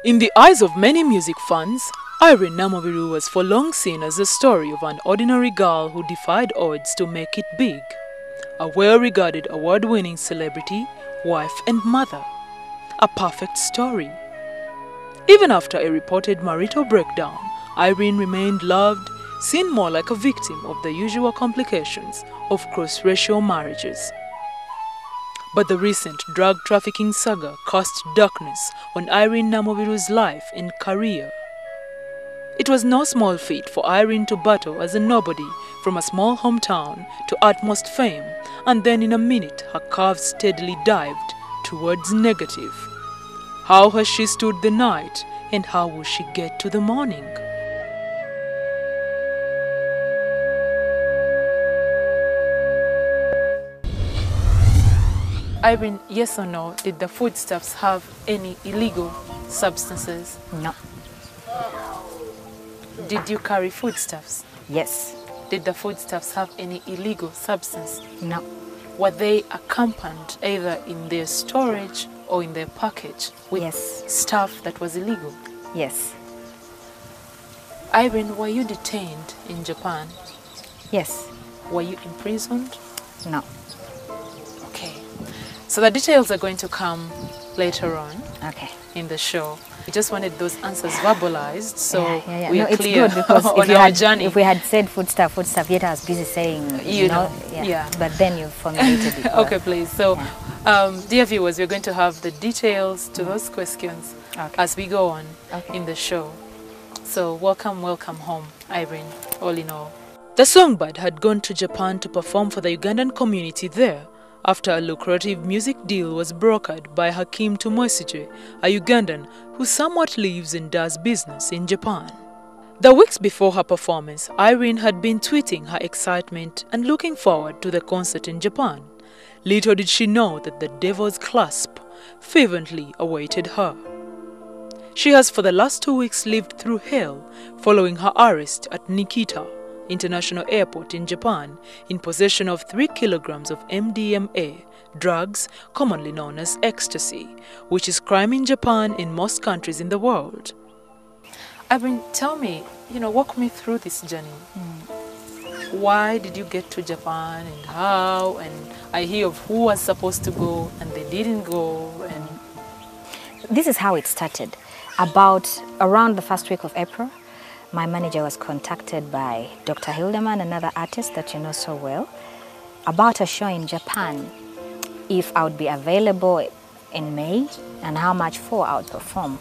In the eyes of many music fans, Iryn Namubiru was for long seen as the story of an ordinary girl who defied odds to make it big. A well-regarded award-winning celebrity, wife and mother. A perfect story. Even after a reported marital breakdown, Iryn remained loved, seen more like a victim of the usual complications of cross-racial marriages. But the recent drug trafficking saga cast darkness on Iryn Namubiru's life and career. It was no small feat for Iryn to battle as a nobody from a small hometown to utmost fame, and then in a minute her curves steadily dived towards negative. How has she stood the night, and how will she get to the morning? Iryn, yes or no, did the foodstuffs have any illegal substances? No. Did you carry foodstuffs? Yes. Did the foodstuffs have any illegal substance? No. Were they accompanied either in their storage or in their package with Yes. stuff that was illegal? Yes. Iryn, were you detained in Japan? Yes. Were you imprisoned? No. Okay. So the details are going to come later on in the show. We just wanted those answers verbalized, so we are it's clear good because on our journey. If we had said foodstuff, yet I was busy saying, you know. But then you formulated it. Okay, please. So, dear viewers, we're going to have the details to those questions as we go on in the show. So, welcome home, Iryn, all in all. The songbird had gone to Japan to perform for the Ugandan community there, after a lucrative music deal was brokered by Hakim Tumwesije, a Ugandan who somewhat lives and does business in Japan. The weeks before her performance, Iryn had been tweeting her excitement and looking forward to the concert in Japan. Little did she know that the devil's clasp fervently awaited her. She has for the last 2 weeks lived through hell following her arrest at Nikita International Airport in Japan in possession of 3 kilograms of MDMA, drugs commonly known as ecstasy, which is crime in Japan and most countries in the world. Iryn, tell me, walk me through this journey. Why did you get to Japan and how? And I hear of who was supposed to go and they didn't go. And this is how it started. Around the first week of April, my manager was contacted by Dr. Hildeman, another artist that you know so well, about a show in Japan, if I would be available in May and how much for I would perform.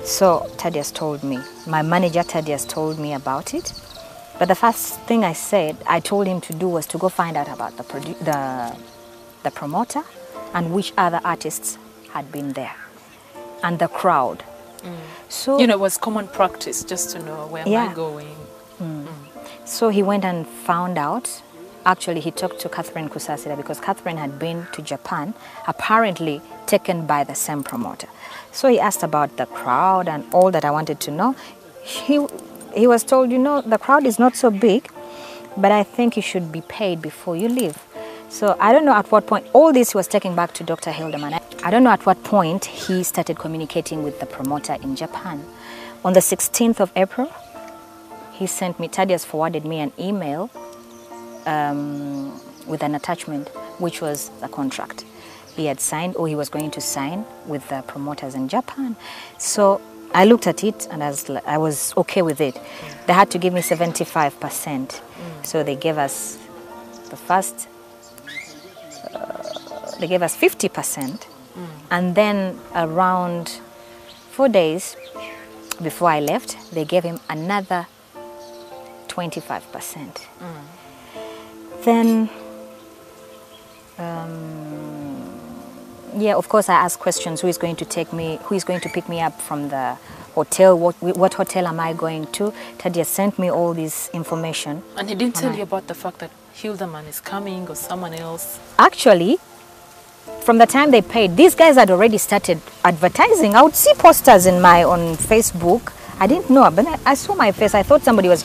So Thaddeus told me, my manager Thaddeus told me about it. But the first thing I told him to do was to go find out about the promoter and which other artists had been there and the crowd. So it was common practice just to know where am I going. So he went and found out. Actually, he talked to Catherine Kusasira because Catherine had been to Japan, apparently taken by the same promoter. So he asked about the crowd and all that I wanted to know. He was told, the crowd is not so big, but I think you should be paid before you leave. So I don't know at what point, all this was taken back to Dr. Hildeman. I don't know at what point he started communicating with the promoter in Japan. On the 16th of April, he sent me, Thaddeus forwarded me an email with an attachment, which was a contract he had signed or he was going to sign with the promoters in Japan. So I looked at it and I was okay with it. They had to give me 75%. So they gave us the first, they gave us 50%. And then around 4 days before I left, they gave him another 25%. Then, of course, I asked questions. Who is going to take me? Who is going to pick me up from the hotel? What hotel am I going to? Thaddeus sent me all this information. And he didn't tell you about the fact that Hildeman is coming or someone else? Actually, from the time they paid, these guys had already started advertising. I would see posters on Facebook. I didn't know, but I saw my face. I thought somebody was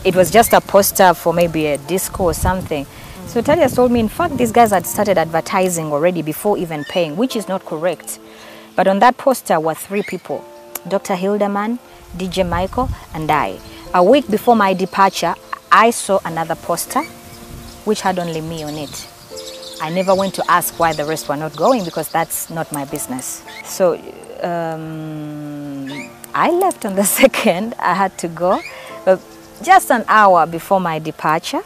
it was just a poster for maybe a disco or something. So Thaddeus told me, in fact, these guys had started advertising already before even paying, which is not correct. But on that poster were 3 people Dr. Hildeman, DJ Michael, and I. A week before my departure, I saw another poster which had only me on it. I never went to ask why the rest were not going because that's not my business. So I left on the 2nd. I had to go. But just an hour before my departure,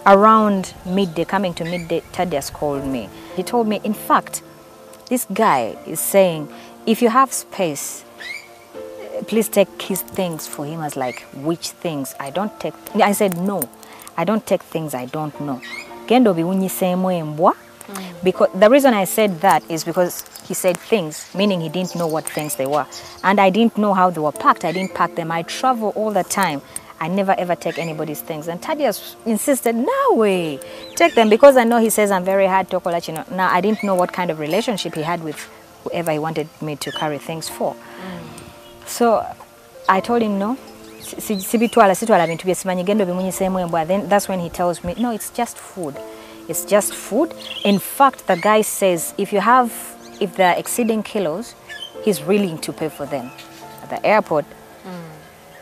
around midday, coming to midday, Thaddeus called me. He told me, in fact, this guy is saying, if you have space, please take his things for him. I was like, which things? I don't take. I said, no, I don't take things I don't know. Because the reason I said that is because he said things, meaning he didn't know what things they were. And I didn't know how they were packed. I didn't pack them. I travel all the time. I never ever take anybody's things. And Thaddeus insisted, no way, take them, because I know he says I'm very hard to call. Now, I didn't know what kind of relationship he had with whoever he wanted me to carry things for. So I told him no. Then that's when he tells me, no, it's just food. It's just food. In fact, the guy says if they're exceeding kilos, he's willing to pay for them. At the airport,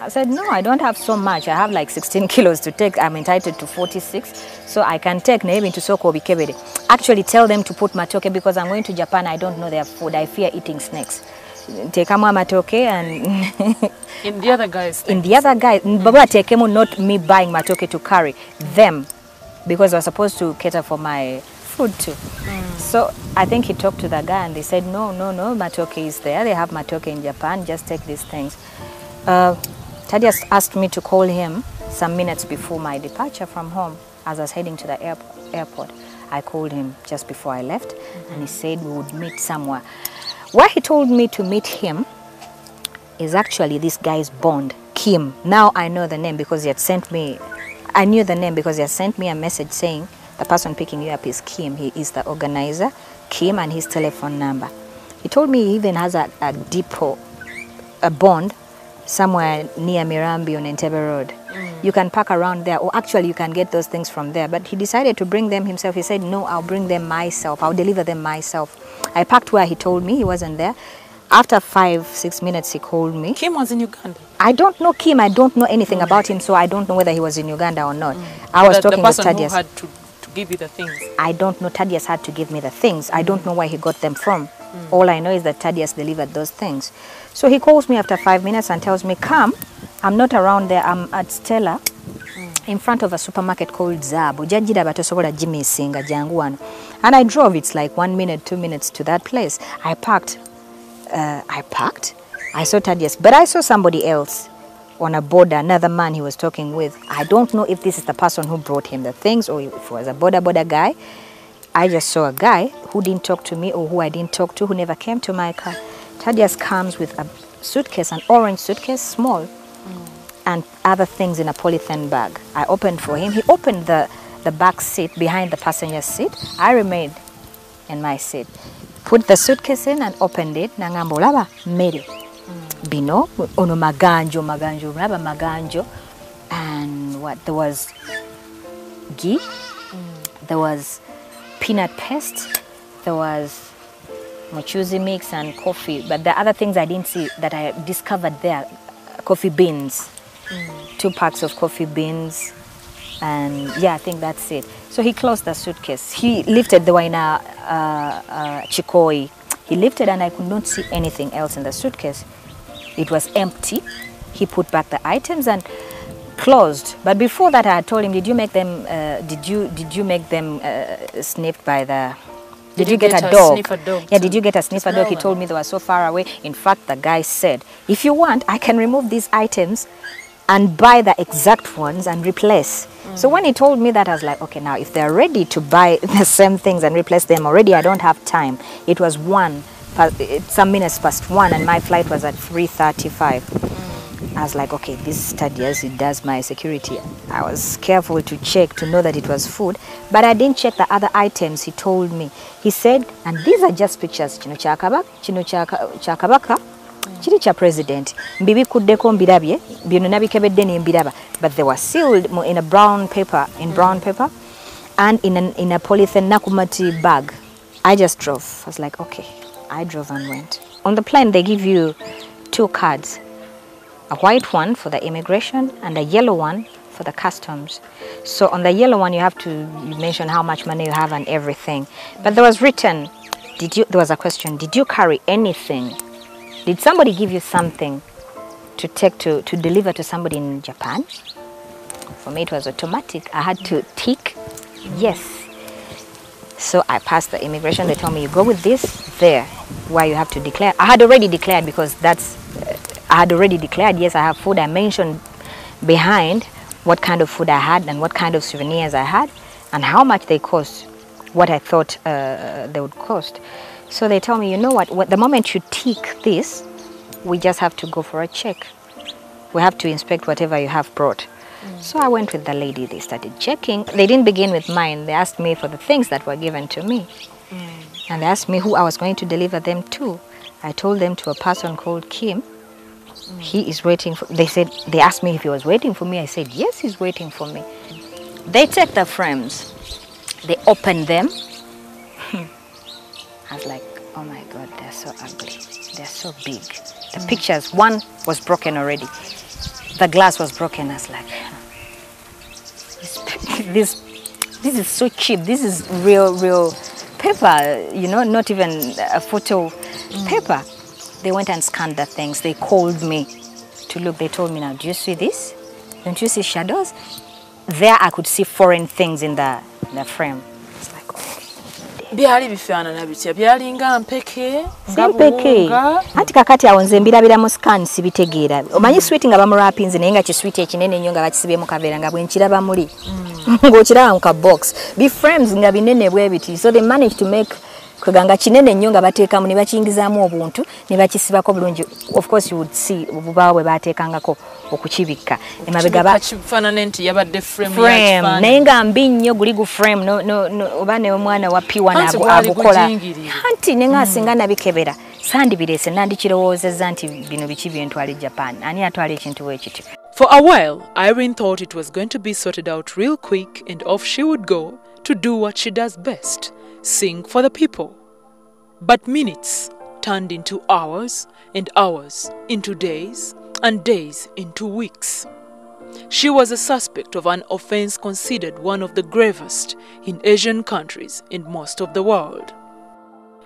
I said, no, I don't have so much. I have like 16 kilos to take. I'm entitled to 46. So I can take maybe into Soko Bikebede. Actually tell them to put matoke because I'm going to Japan. I don't know their food. I fear eating snakes. Take matoke and... In the other guys' things. In the other guys. Baba take not me buying matoke to carry. Them. Because I was supposed to cater for my food too. So I think he talked to the guy and they said, no, matoke is there. They have matoke in Japan. Just take these things. Thaddeus asked me to call him some minutes before my departure from home. As I was heading to the airport, I called him just before I left, and he said we would meet somewhere. Where he told me to meet him is actually this guy's bond, Kim. Now I know the name because he had sent me, I knew the name because he had sent me a message saying the person picking you up is Kim. He is the organizer, Kim, and his telephone number. He told me he even has a depot, a bond, somewhere near Mirambi on NTV Road. You can park around there, or actually you can get those things from there. But he decided to bring them himself. He said, no, I'll bring them myself. I'll deliver them myself. I parked where he told me. He wasn't there. After 5-6 minutes, he called me. Kim was in Uganda. I don't know Kim. I don't know anything about him, so I don't know whether he was in Uganda or not. I was talking with Thaddeus. The person who had to give you the things. I don't know. Thaddeus had to give me the things. I don't know where he got them from. All I know is that Thaddeus delivered those things. So he calls me after 5 minutes and tells me, come, I'm not around there, I'm at Stella, in front of a supermarket called Zabu. And I drove, it's like 1 minute, 2 minutes to that place. I parked. I saw Thaddeus, but I saw somebody else on a border, another man he was talking with. I don't know if this is the person who brought him the things or if it was a border guy. I just saw a guy who didn't talk to me or who I didn't talk to, who never came to my car. Thaddeus comes with a suitcase, an orange suitcase, small, and other things in a polythene bag. I opened for him. He opened the back seat behind the passenger seat. I remained in my seat. Put the suitcase in and opened it. Nangambo laba mere. Bino, ono maganjo, laba maganjo. And what? There was ghee. There was peanut paste, there was mochuzi mix and coffee, but the other things I didn't see that I discovered there, coffee beans, 2 packs of coffee beans, and yeah, I think that's it. So he closed the suitcase. He lifted, they were in a chikoi. He lifted and I could not see anything else in the suitcase. It was empty. He put back the items and closed. But before that, I told him, did you make them? Did you make them sniffed by the? Did you get a dog? Sniffer dog? Yeah, did you get a sniffer dog? He told me they were so far away. In fact, the guy said, if you want, I can remove these items and buy the exact ones and replace. So when he told me that, I was like, okay, now if they're ready to buy the same things and replace them already, I don't have time. It was some minutes past 1 and my flight was at 3:35. I was like, okay, this Thaddeus, it does my security. I was careful to check to know that it was food, but I didn't check the other items he told me. He said, and these are just pictures, chino chakabaka, chiri cha president. Mbibi kuddeko mbirabye, bino nabikebedde ne mbiraba, but they were sealed in a brown paper, and in a polythene nakumati bag. I just drove. I was like, okay. I drove and went. On the plane, they give you 2 cards. A white one for the immigration and a yellow one for the customs. So on the yellow one, you mention how much money you have and everything. But there was written, there was a question, did you carry anything? Did somebody give you something to take to deliver to somebody in Japan? For me, it was automatic. I had to tick yes. So I passed the immigration. They told me, you go with this there, where you have to declare. I had already declared because I had already declared, yes, I have food. I mentioned behind what kind of food I had and what kind of souvenirs I had and how much they cost, what I thought they would cost. So they tell me, you know what, the moment you tick this, we just have to go for a check. We have to inspect whatever you have brought. So I went with the lady, they started checking. They didn't begin with mine, they asked me for the things that were given to me. And they asked me who I was going to deliver them to. I told them to a person called Kim. He is waiting for, they asked me if he was waiting for me. I said, yes, he's waiting for me. They take the frames, they open them. I was like, oh my God, they're so ugly. They're so big. The pictures, one was broken already. The glass was broken. I was like, this is so cheap. This is real paper, you know, not even a photo paper. They went and scanned the things. They called me to look. They told me, now, do you see this? Don't you see shadows? There I could see foreign things in the frame. It's like, oh. Byali bifaanana bitya? Byali nga mpeke? Mpeke. Anti kakati awo nze mbirabira mu scan sibitegeera. Omanyi sweet nga bamurapinze naye nga kisweet ekinene nnyo nga bakisibye mu kaveera nga bwe nkiraba muli. Ng'okiraba mu ka box. Bi frames nga binene bwe biti. So they managed to make kuganga kinene nnyo nga bateekamu ne bakiyingizaamu obuntu ne bakisibako bulungi. Of course you would see obubaawo bwe baateekangako okukibikka. Emabega kifaanana nti yabadde frame naye nga mbi nnyo guli gu frame oba ne omwana wa P1 abukola. Anti ne nga singa nabikebera sandibireese nandikirowoozezza nti bino biki byentwala e Japan. Ani atwala ekintu bwe kityo? For a while, Iryn thought it was going to be sorted out real quick and off she would go to do what she does best, sing for the people. But minutes turned into hours and hours into days and days into weeks. She was a suspect of an offense considered one of the gravest in Asian countries and most of the world.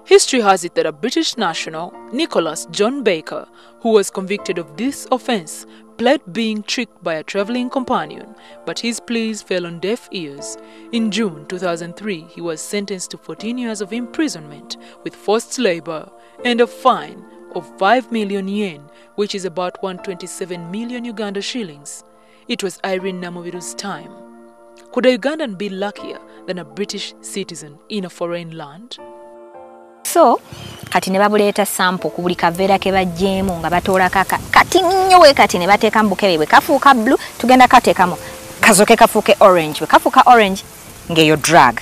History has it that a British national, Nicholas John Baker, who was convicted of this offense, pled being tricked by a traveling companion, but his pleas fell on deaf ears. In June 2003, he was sentenced to 14 years of imprisonment with forced labor and a fine of 5 million yen, which is about 127 million Uganda shillings. It was Iryn Namubiru's time. Could a Ugandan be luckier than a British citizen in a foreign land? So, kati ne babuleeta sample ku buli kaveera ke bajjeemu nga batoola kati nnyo we kati ne bateeka mu bukebe bwe kafuuka blue tugenda kateekamu kazoke kafuuke orange bwe kafuuka orange ng'eyo drug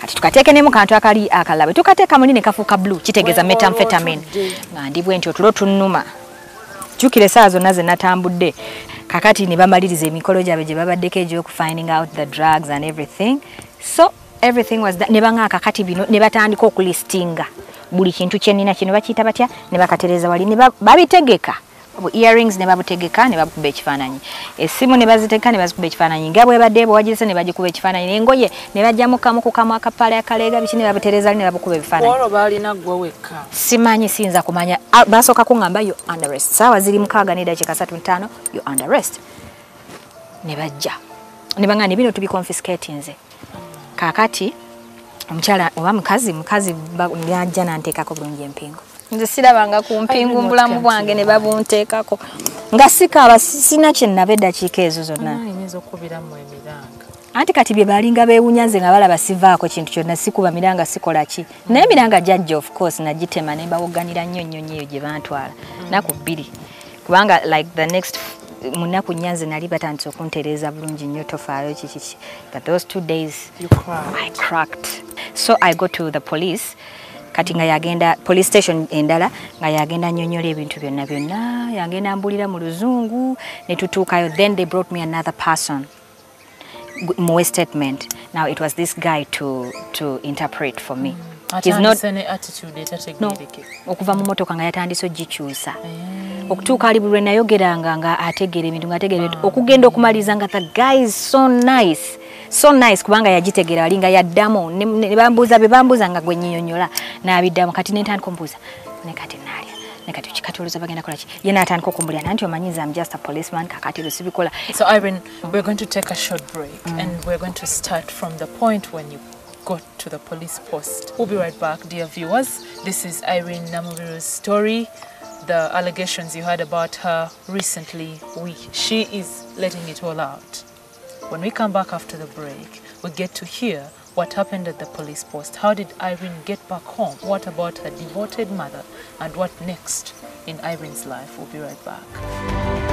kati tukateeke ne mu kantu akali akalabe tukateeka muli ne kafuuka blue kitegeeza methamphetamine nga ndi bwe nti otulo tunnuma jjukira essaawa zonna ze natambudde kakati ne bamaliriza emikolo gyabwe gye babaddeko egy'okufinding out the drugs and everything. So everything was that. Nebanga kakati bino ne batandika okulistinga buli kintu kyenina kino bakiyita batya ne bakatereza wali ne babitegeka earrings ne babutegeka ne bakuba ekifaananyi essimu ne baziteeka ne bazikuba ekifaananyi nga bwe badde bwagirese ne bagikuba ekifaananyi n'engoye ne bajjamu kamu ku kamu akapale akaleega biki ne babutereza ne babukuba ebifaananyi olwo balina gwe wekka simanyi siyinza kumanya basooka kuŋŋamba yo under arrest saawa ziri 6 n'eddakiika 35 yo under arrest ne bajja ne bangana bino tubiconfiscate nze kakati omukyala oba mukazi byajja nanteekako bulungi empingo nze sirabanga ku mpingu mbulamu bwange ne babunteekako nga sikaaba sina kye nnaba eddakiika ezo zonna anti kati bye balinga beewunya nze nga balaba sivaako kintu kyonna sikuba miranga sikola ki naye emiranga jajja of course nagitema ne bawogganira nnyo nnyo eyo gye bantwala naku 2 kubanga like the next munaku nyanze nali batandise okuntereeza bulungi nnyo tofaayo kiki but those 2 days I cracked. So I go to the police kati nga yagenda police station endala nga yagenda nnyonnyola ebintu byonna yagenda mbulira mu luzungu ne tutuukayo then they brought me another person more statement. Now it was this guy to interpret for me. He's not no. Okuva mu motoka nga yatandise ogikyusa. Okutuuka ali bulwe nayogeranga nga ategeera ebintu nga okugenda okumaliza nga the guy is so nice. So nice kubanga yagitegeera ali nga yaddamu ne bambuuza nga gwe nnyonnyola n'abiddamu kati n'entandika ombuuza ne kati naalya ne kati kikatuluza bagenda kola ki ye n'atandika okumbulira nanti omanyiza I'm just a policeman kakati lusibikola. So Iryn, we're going to take a short break and we're going to start from the point when you got to the police post. We'll be right back, dear viewers. This is Iryn Namubiru's story. The allegations you heard about her recently, she is letting it all out. When we come back after the break, we get to hear what happened at the police post. How did Iryn get back home? What about her devoted mother? And what next in Iryn's life? We'll be right back.